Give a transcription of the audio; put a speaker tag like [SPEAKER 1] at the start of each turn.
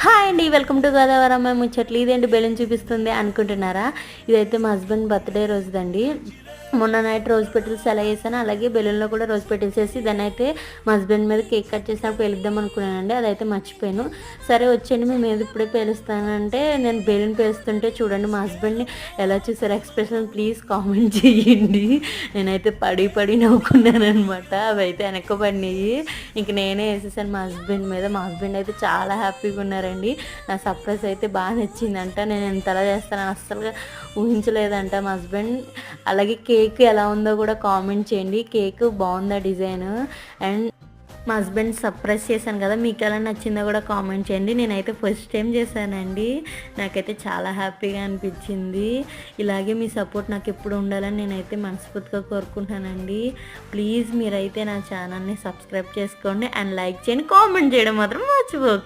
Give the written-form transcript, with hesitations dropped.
[SPEAKER 1] Hi అండి, welcome to Godavari అమ్మాయి ముచ్చట్లు. ఇదేంటి బెలూన్ చూపిస్తుంది అనుకుంటున్నారా? ఇదైతే మా హస్బెండ్ బర్త్డే రోజుదండి. మొన్న నైట్ రోజ్ పెటల్స్ ఎలా వేసాను, అలాగే బెలూన్లో కూడా రోజ్ పెటల్స్ వేసి దాన్ని అయితే మా హస్బెండ్ మీద కేక్ కట్ చేసినప్పుడు పేలుద్దాం అనుకున్నానండి. అదైతే మర్చిపోయాను. సరే వచ్చేయండి మీ మీద ఇప్పుడే పేలుస్తానంటే నేను బెలూన్ పేలుస్తుంటే చూడండి మా హస్బెండ్ని ఎలా చూసారు ఎక్స్ప్రెషన్, ప్లీజ్ కామెంట్ చేయండి. నేనైతే పడి నవ్వుకున్నాను అనమాట. అవి అయితే వెనక్కబడినాయి. ఇంక నేనే వేసేసాను మా హస్బెండ్ మీద. మా హస్బెండ్ అయితే చాలా హ్యాపీగా ఉన్నారండి. నా సర్ప్రైజ్ అయితే బాగా నచ్చిందంట. నేను ఎంతలా చేస్తానని అస్సలు ఊహించలేదంట మా హస్బెండ్. అలాగే కేక్ ఎలా ఉందో కూడా కామెంట్ చేయండి. కేక్ బాగుందా డిజైన్? అండ్ మా హస్బెండ్ సర్ప్రైజ్ చేశాను కదా, మీకు ఎలా నచ్చిందో కూడా కామెంట్ చేయండి. నేనైతే ఫస్ట్ టైం చేశానండి. నాకైతే చాలా హ్యాపీగా అనిపించింది. ఇలాగే మీ సపోర్ట్ నాకు ఎప్పుడు ఉండాలని నేనైతే మనస్ఫూర్తిగా కోరుకుంటానండి. ప్లీజ్ మీరైతే నా ఛానల్ని సబ్స్క్రైబ్ చేసుకోండి అండ్ లైక్ చేయండి, కామెంట్ చేయడం మాత్రం మర్చిపోకండి.